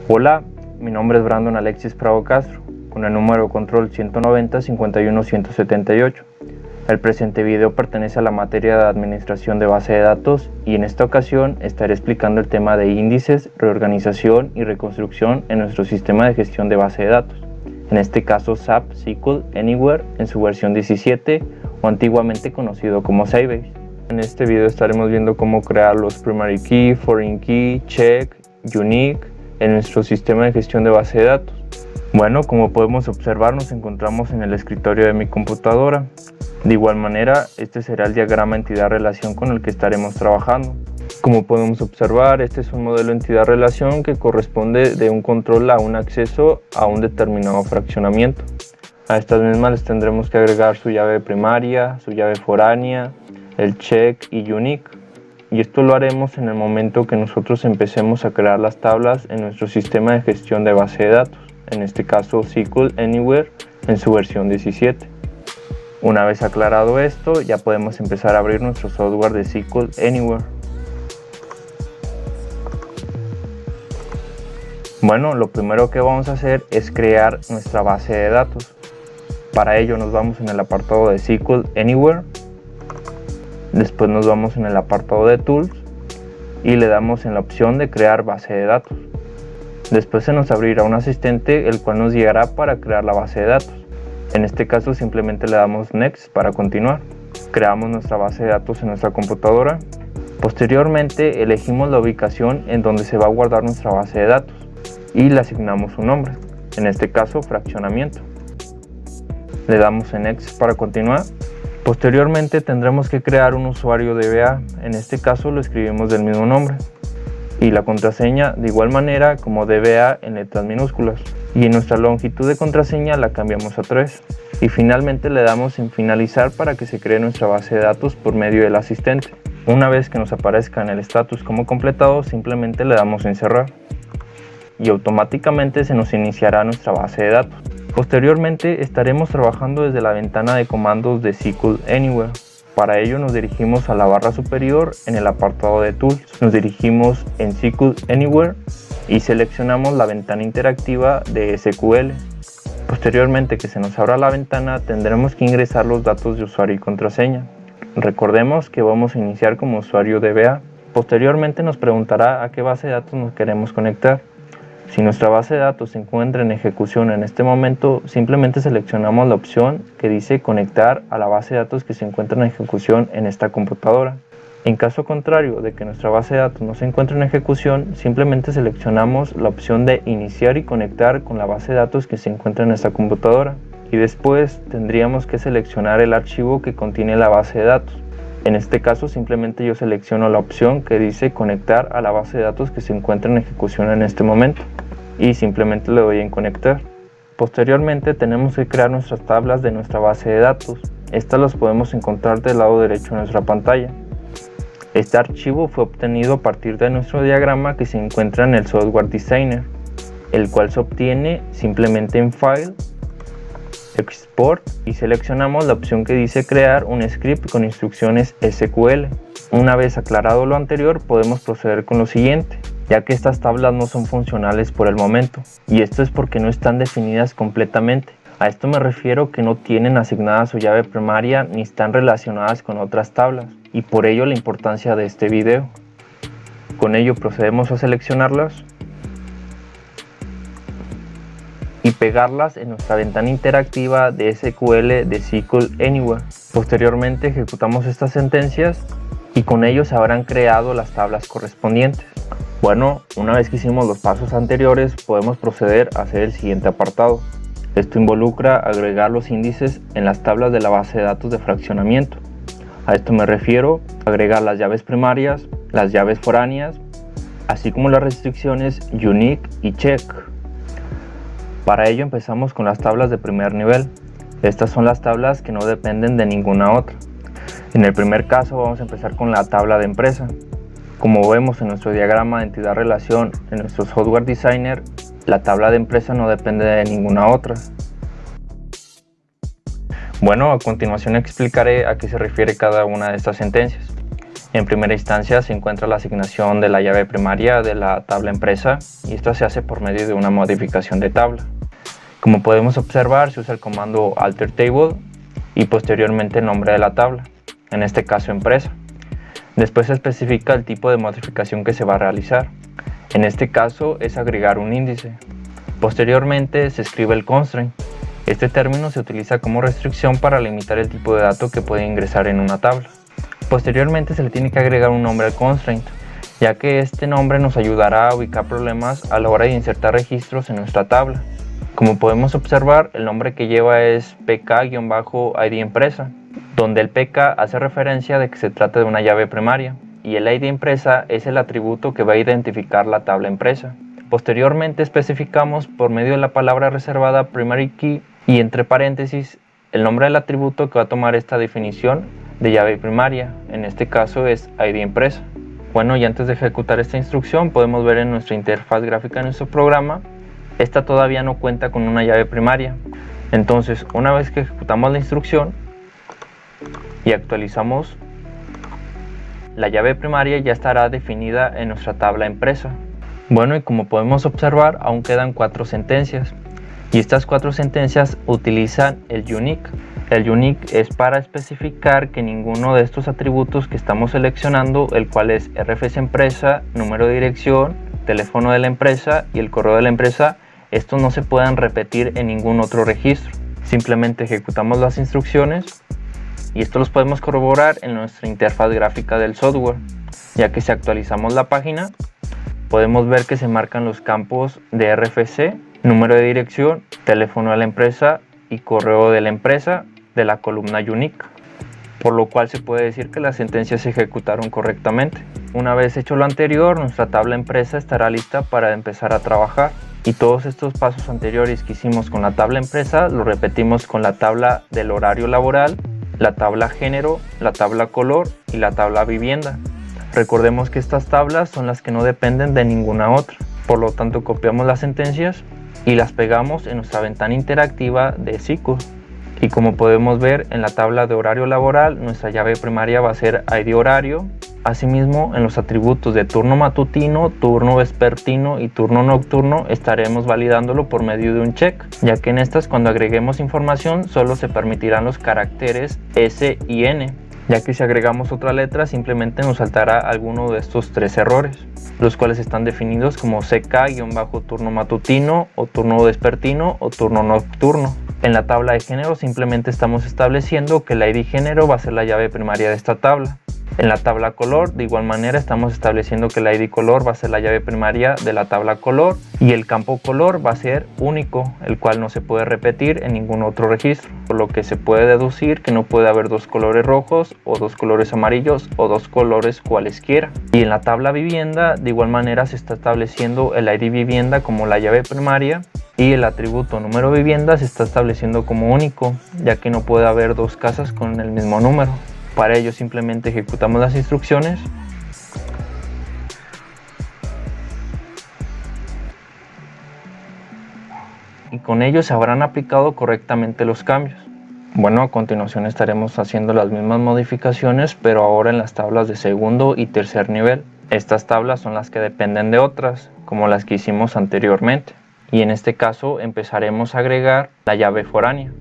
Hola, mi nombre es Brandon Alexis Prado Castro, con el número de control 190-51-178. El presente video pertenece a la materia de administración de base de datos y en esta ocasión estaré explicando el tema de índices, reorganización y reconstrucción en nuestro sistema de gestión de base de datos, en este caso SAP SQL Anywhere en su versión 17 o antiguamente conocido como Sybase. En este video estaremos viendo cómo crear los primary key, foreign key, check, unique en nuestro sistema de gestión de base de datos. Bueno, como podemos observar, nos encontramos en el escritorio de mi computadora. De igual manera, este será el diagrama entidad-relación con el que estaremos trabajando. Como podemos observar, este es un modelo entidad-relación que corresponde de un control a un acceso a un determinado fraccionamiento. A estas mismas les tendremos que agregar su llave primaria, su llave foránea, el check y unique. Y esto lo haremos en el momento que nosotros empecemos a crear las tablas en nuestro sistema de gestión de base de datos, en este caso SQL Anywhere en su versión 17. Una vez aclarado esto, ya podemos empezar a abrir nuestro software de SQL Anywhere. Bueno, lo primero que vamos a hacer es crear nuestra base de datos. Para ello nos vamos en el apartado de SQL Anywhere. Después nos vamos en el apartado de Tools y le damos en la opción de crear base de datos. Después se nos abrirá un asistente el cual nos guiará para crear la base de datos. En este caso simplemente le damos Next para continuar. Creamos nuestra base de datos en nuestra computadora. Posteriormente elegimos la ubicación en donde se va a guardar nuestra base de datos y le asignamos un nombre, en este caso fraccionamiento. Le damos en Next para continuar. Posteriormente tendremos que crear un usuario DBA, en este caso lo escribimos del mismo nombre, y la contraseña de igual manera como DBA en letras minúsculas, y en nuestra longitud de contraseña la cambiamos a 3, y finalmente le damos en finalizar para que se cree nuestra base de datos por medio del asistente. Una vez que nos aparezca en el status como completado, simplemente le damos en cerrar, y automáticamente se nos iniciará nuestra base de datos. Posteriormente estaremos trabajando desde la ventana de comandos de SQL Anywhere. Para ello nos dirigimos a la barra superior en el apartado de Tools. Nos dirigimos en SQL Anywhere y seleccionamos la ventana interactiva de SQL. Posteriormente que se nos abra la ventana tendremos que ingresar los datos de usuario y contraseña. Recordemos que vamos a iniciar como usuario DBA. Posteriormente nos preguntará a qué base de datos nos queremos conectar. Si nuestra base de datos se encuentra en ejecución en este momento, simplemente seleccionamos la opción que dice conectar a la base de datos que se encuentra en ejecución en esta computadora. En caso contrario de que nuestra base de datos no se encuentre en ejecución, simplemente seleccionamos la opción de iniciar y conectar con la base de datos que se encuentra en esta computadora. Y después tendríamos que seleccionar el archivo que contiene la base de datos. En este caso simplemente yo selecciono la opción que dice conectar a la base de datos que se encuentra en ejecución en este momento y simplemente le doy en conectar. Posteriormente tenemos que crear nuestras tablas de nuestra base de datos. Estas las podemos encontrar del lado derecho de nuestra pantalla. Este archivo fue obtenido a partir de nuestro diagrama que se encuentra en el Software Designer, el cual se obtiene simplemente en File, Export y seleccionamos la opción que dice crear un script con instrucciones SQL. Una vez aclarado lo anterior podemos proceder con lo siguiente, ya que estas tablas no son funcionales por el momento y esto es porque no están definidas completamente. A esto me refiero que no tienen asignada su llave primaria ni están relacionadas con otras tablas y por ello la importancia de este video. Con ello procedemos a seleccionarlas y pegarlas en nuestra ventana interactiva de SQL de SQL Anywhere. Posteriormente ejecutamos estas sentencias y con ello se habrán creado las tablas correspondientes. Bueno, una vez que hicimos los pasos anteriores podemos proceder a hacer el siguiente apartado. Esto involucra agregar los índices en las tablas de la base de datos de fraccionamiento. A esto me refiero a agregar las llaves primarias, las llaves foráneas, así como las restricciones unique y check. Para ello empezamos con las tablas de primer nivel. Estas son las tablas que no dependen de ninguna otra. En el primer caso vamos a empezar con la tabla de empresa. Como vemos en nuestro diagrama de entidad-relación en nuestro Software Designer, la tabla de empresa no depende de ninguna otra. Bueno, a continuación explicaré a qué se refiere cada una de estas sentencias. En primera instancia se encuentra la asignación de la llave primaria de la tabla empresa y esta se hace por medio de una modificación de tabla. Como podemos observar, se usa el comando alter table y posteriormente el nombre de la tabla, en este caso empresa. Después se especifica el tipo de modificación que se va a realizar. En este caso es agregar un índice. Posteriormente se escribe el constraint. Este término se utiliza como restricción para limitar el tipo de dato que puede ingresar en una tabla. Posteriormente se le tiene que agregar un nombre al constraint, ya que este nombre nos ayudará a ubicar problemas a la hora de insertar registros en nuestra tabla. Como podemos observar, el nombre que lleva es pk-id empresa, donde el pk hace referencia de que se trata de una llave primaria y el id empresa es el atributo que va a identificar la tabla empresa. Posteriormente especificamos por medio de la palabra reservada primary key y entre paréntesis el nombre del atributo que va a tomar esta definición de llave primaria, en este caso es id empresa. Bueno, y antes de ejecutar esta instrucción podemos ver en nuestra interfaz gráfica de nuestro programa, esta todavía no cuenta con una llave primaria. Entonces, una vez que ejecutamos la instrucción y actualizamos, la llave primaria ya estará definida en nuestra tabla empresa. Bueno, y como podemos observar, aún quedan 4 sentencias y estas 4 sentencias utilizan el unique. El unique es para especificar que ninguno de estos atributos que estamos seleccionando, el cual es RFC empresa, número de dirección, teléfono de la empresa y el correo de la empresa, estos no se puedan repetir en ningún otro registro. Simplemente ejecutamos las instrucciones y esto los podemos corroborar en nuestra interfaz gráfica del software, ya que si actualizamos la página podemos ver que se marcan los campos de RFC, número de dirección, teléfono de la empresa y correo de la empresa de la columna unique, por lo cual se puede decir que las sentencias se ejecutaron correctamente. Una vez hecho lo anterior, nuestra tabla empresa estará lista para empezar a trabajar y todos estos pasos anteriores que hicimos con la tabla empresa lo repetimos con la tabla del horario laboral, la tabla género, la tabla color y la tabla vivienda. Recordemos que estas tablas son las que no dependen de ninguna otra, por lo tanto copiamos las sentencias y las pegamos en nuestra ventana interactiva de SQL. Y como podemos ver en la tabla de horario laboral, nuestra llave primaria va a ser id horario. Asimismo, en los atributos de turno matutino, turno vespertino y turno nocturno estaremos validándolo por medio de un check, ya que en estas cuando agreguemos información solo se permitirán los caracteres S y N, ya que si agregamos otra letra simplemente nos saltará alguno de estos 3 errores, los cuales están definidos como CK-turno matutino o turno vespertino o turno nocturno. En la tabla de género simplemente estamos estableciendo que la id género va a ser la llave primaria de esta tabla. En la tabla color, de igual manera, estamos estableciendo que la id color va a ser la llave primaria de la tabla color y el campo color va a ser único, el cual no se puede repetir en ningún otro registro, por lo que se puede deducir que no puede haber 2 colores rojos o 2 colores amarillos o 2 colores cualesquiera. Y en la tabla vivienda, de igual manera, se está estableciendo el id vivienda como la llave primaria y el atributo número vivienda se está estableciendo como único, ya que no puede haber 2 casas con el mismo número. Para ello simplemente ejecutamos las instrucciones y con ello se habrán aplicado correctamente los cambios. Bueno, a continuación estaremos haciendo las mismas modificaciones, pero ahora en las tablas de segundo y tercer nivel. Estas tablas son las que dependen de otras, como las que hicimos anteriormente. Y en este caso empezaremos a agregar la llave foránea.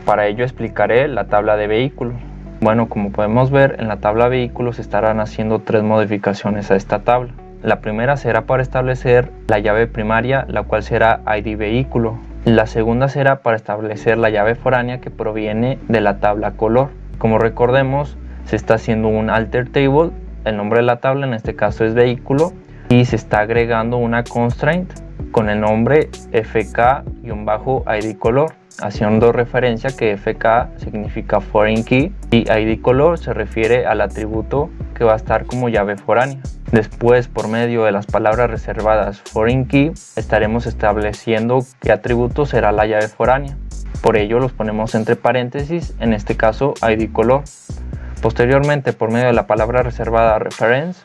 Para ello explicaré la tabla de vehículo. Bueno, como podemos ver, en la tabla vehículos se estarán haciendo 3 modificaciones a esta tabla. La primera será para establecer la llave primaria, la cual será id vehículo. La segunda será para establecer la llave foránea que proviene de la tabla color. Como recordemos, se está haciendo un alter table, el nombre de la tabla en este caso es vehículo, y se está agregando una constraint con el nombre fk-id color, haciendo referencia que fk significa foreign key y id color se refiere al atributo que va a estar como llave foránea. Después, por medio de las palabras reservadas foreign key, estaremos estableciendo qué atributo será la llave foránea. Por ello los ponemos entre paréntesis, en este caso id color. Posteriormente, por medio de la palabra reservada reference,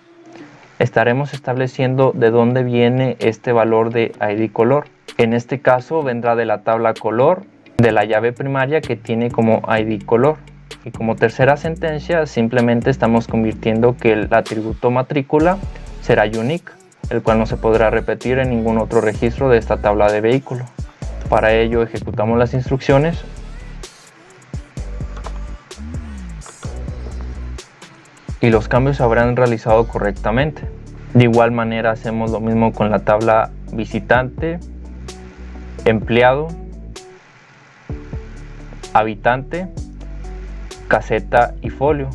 estaremos estableciendo de dónde viene este valor de id color. En este caso vendrá de la tabla color de la llave primaria que tiene como id color. Y como tercera sentencia, simplemente estamos convirtiendo que el atributo matrícula será unique, el cual no se podrá repetir en ningún otro registro de esta tabla de vehículo. Para ello ejecutamos las instrucciones y los cambios se habrán realizado correctamente. De igual manera hacemos lo mismo con la tabla visitante, empleado, habitante, caseta y folio.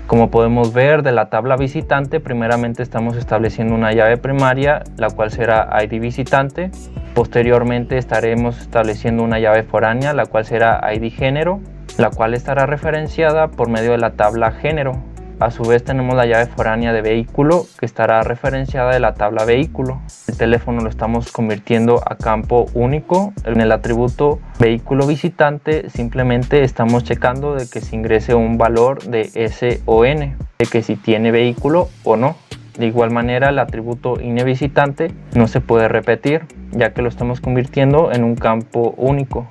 Como podemos ver, de la tabla visitante primeramente estamos estableciendo una llave primaria, la cual será ID visitante. Posteriormente estaremos estableciendo una llave foránea, la cual será ID género, la cual estará referenciada por medio de la tabla género. A su vez tenemos la llave foránea de vehículo, que estará referenciada de la tabla vehículo. El teléfono lo estamos convirtiendo a campo único. En el atributo vehículo visitante simplemente estamos checando de que se ingrese un valor de S o N, de que si tiene vehículo o no. De igual manera el atributo INE visitante no se puede repetir, ya que lo estamos convirtiendo en un campo único.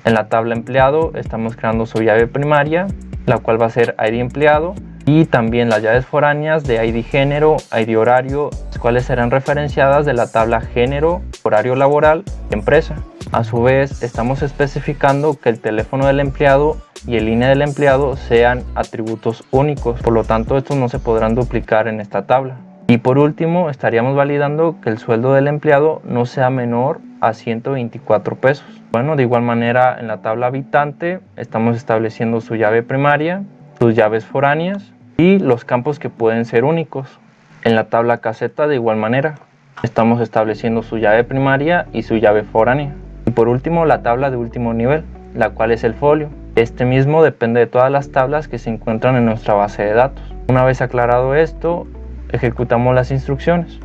En la tabla empleado estamos creando su llave primaria, la cual va a ser ID empleado, y también las llaves foráneas de ID género, ID horario, las cuales serán referenciadas de la tabla género, horario laboral y empresa. A su vez estamos especificando que el teléfono del empleado y el INE del empleado sean atributos únicos, por lo tanto estos no se podrán duplicar en esta tabla. Y por último estaríamos validando que el sueldo del empleado no sea menor a 124 pesos. Bueno, de igual manera en la tabla habitante estamos estableciendo su llave primaria, sus llaves foráneas y los campos que pueden ser únicos. En la tabla caseta de igual manera estamos estableciendo su llave primaria y su llave foránea. Y por último la tabla de último nivel, la cual es el folio. Este mismo depende de todas las tablas que se encuentran en nuestra base de datos. Una vez aclarado esto, ejecutamos las instrucciones.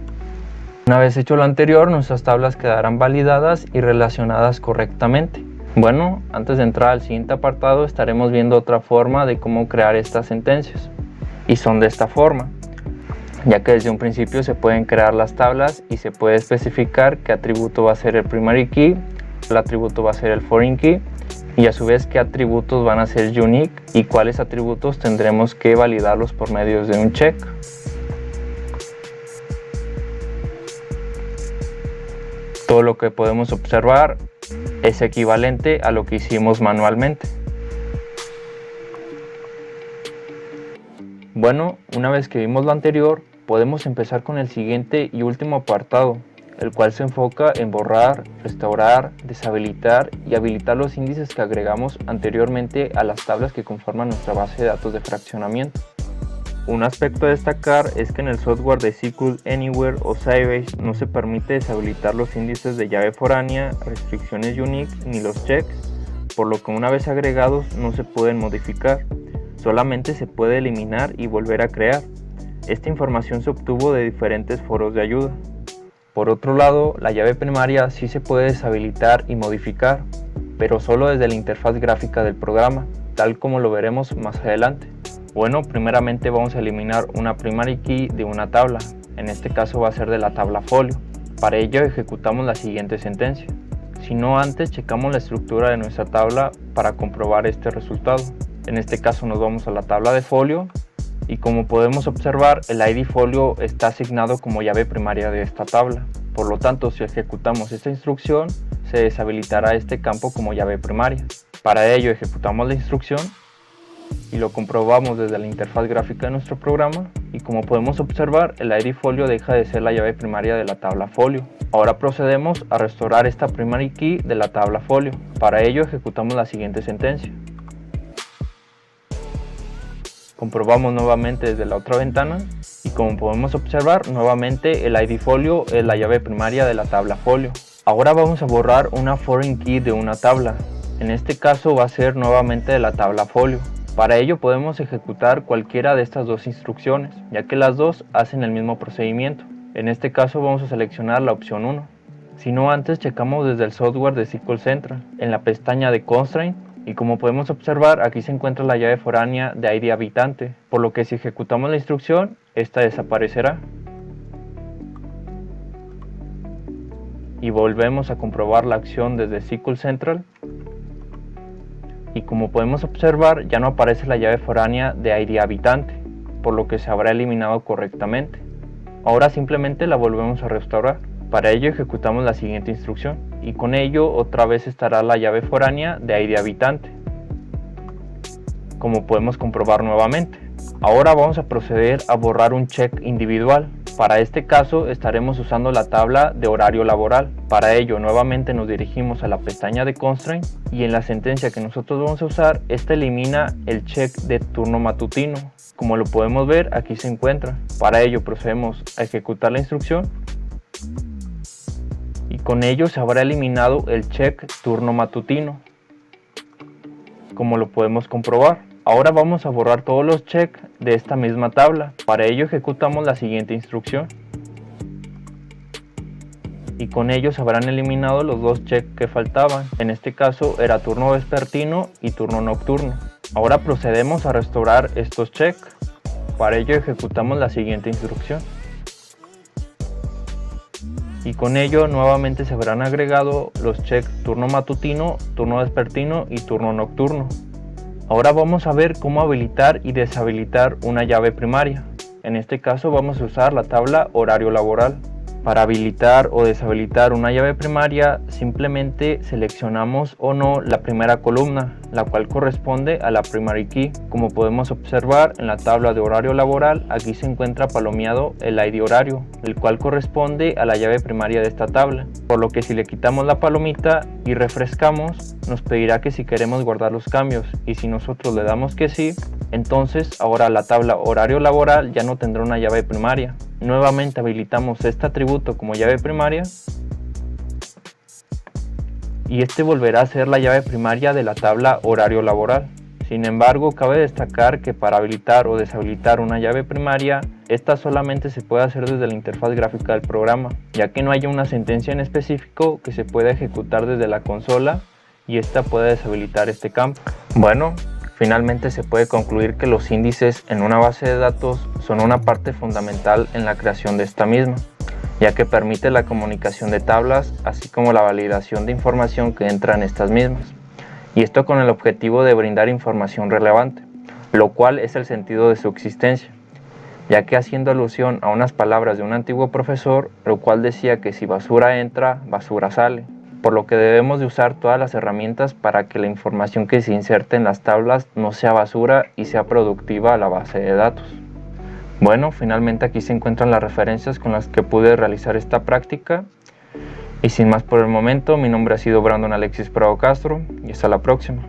Una vez hecho lo anterior, nuestras tablas quedarán validadas y relacionadas correctamente. Bueno, antes de entrar al siguiente apartado estaremos viendo otra forma de cómo crear estas sentencias. Y son de esta forma, ya que desde un principio se pueden crear las tablas y se puede especificar qué atributo va a ser el primary key, el atributo va a ser el foreign key y a su vez qué atributos van a ser unique y cuáles atributos tendremos que validarlos por medio de un check. Todo lo que podemos observar es equivalente a lo que hicimos manualmente. Bueno, una vez que vimos lo anterior, podemos empezar con el siguiente y último apartado, el cual se enfoca en borrar, restaurar, deshabilitar y habilitar los índices que agregamos anteriormente a las tablas que conforman nuestra base de datos de fraccionamiento. Un aspecto a destacar es que en el software de SQL Anywhere o Sybase no se permite deshabilitar los índices de llave foránea, restricciones unique ni los checks, por lo que una vez agregados no se pueden modificar. Solamente se puede eliminar y volver a crear. Esta información se obtuvo de diferentes foros de ayuda. Por otro lado, la llave primaria sí se puede deshabilitar y modificar, pero solo desde la interfaz gráfica del programa, tal como lo veremos más adelante. Bueno, primeramente vamos a eliminar una primary key de una tabla. En este caso va a ser de la tabla folio. Para ello ejecutamos la siguiente sentencia. Si no antes checamos la estructura de nuestra tabla para comprobar este resultado. En este caso nos vamos a la tabla de folio y como podemos observar el ID folio está asignado como llave primaria de esta tabla. Por lo tanto, si ejecutamos esta instrucción se deshabilitará este campo como llave primaria. Para ello ejecutamos la instrucción y lo comprobamos desde la interfaz gráfica de nuestro programa y como podemos observar el ID folio deja de ser la llave primaria de la tabla folio. Ahora procedemos a restaurar esta primary key de la tabla folio. Para ello ejecutamos la siguiente sentencia. Comprobamos nuevamente desde la otra ventana y como podemos observar nuevamente el ID folio es la llave primaria de la tabla folio. Ahora vamos a borrar una foreign key de una tabla. En este caso va a ser nuevamente de la tabla folio. Para ello podemos ejecutar cualquiera de estas dos instrucciones, ya que las dos hacen el mismo procedimiento. En este caso vamos a seleccionar la opción 1. Si no antes checamos desde el software de SQL Central, en la pestaña de Constraint, y como podemos observar aquí se encuentra la llave foránea de ID habitante, por lo que si ejecutamos la instrucción, esta desaparecerá. Y volvemos a comprobar la acción desde SQL Central. Y como podemos observar, ya no aparece la llave foránea de ID habitante, por lo que se habrá eliminado correctamente. Ahora simplemente la volvemos a restaurar. Para ello ejecutamos la siguiente instrucción, y con ello otra vez estará la llave foránea de ID habitante, como podemos comprobar nuevamente. Ahora vamos a proceder a borrar un check individual. Para este caso estaremos usando la tabla de horario laboral. Para ello nuevamente nos dirigimos a la pestaña de Constraint y en la sentencia que nosotros vamos a usar, esta elimina el check de turno matutino. Como lo podemos ver, aquí se encuentra. Para ello procedemos a ejecutar la instrucción y con ello se habrá eliminado el check turno matutino, como lo podemos comprobar. Ahora vamos a borrar todos los checks de esta misma tabla. Para ello ejecutamos la siguiente instrucción y con ello se habrán eliminado los dos checks que faltaban. En este caso era turno vespertino y turno nocturno. Ahora procedemos a restaurar estos checks. Para ello ejecutamos la siguiente instrucción y con ello nuevamente se habrán agregado los checks turno matutino, turno vespertino y turno nocturno. Ahora vamos a ver cómo habilitar y deshabilitar una llave primaria. En este caso vamos a usar la tabla horario laboral. Para habilitar o deshabilitar una llave primaria, simplemente seleccionamos o no la primera columna, la cual corresponde a la primary key. Como podemos observar en la tabla de horario laboral, aquí se encuentra palomeado el ID horario, el cual corresponde a la llave primaria de esta tabla. Por lo que si le quitamos la palomita y refrescamos, nos pedirá que si queremos guardar los cambios, y si nosotros le damos que sí, entonces ahora la tabla horario laboral ya no tendrá una llave primaria. Nuevamente habilitamos este atributo como llave primaria y este volverá a ser la llave primaria de la tabla horario laboral. Sin embargo, cabe destacar que para habilitar o deshabilitar una llave primaria, esta solamente se puede hacer desde la interfaz gráfica del programa, ya que no hay una sentencia en específico que se pueda ejecutar desde la consola y esta puede deshabilitar este campo. Bueno, finalmente se puede concluir que los índices en una base de datos son una parte fundamental en la creación de esta misma, ya que permite la comunicación de tablas, así como la validación de información que entra en estas mismas, y esto con el objetivo de brindar información relevante, lo cual es el sentido de su existencia, ya que haciendo alusión a unas palabras de un antiguo profesor, el cual decía que si basura entra, basura sale, por lo que debemos de usar todas las herramientas para que la información que se inserte en las tablas no sea basura y sea productiva a la base de datos. Bueno, finalmente aquí se encuentran las referencias con las que pude realizar esta práctica. Y sin más por el momento, mi nombre ha sido Brandon Alexis Prado Castro y hasta la próxima.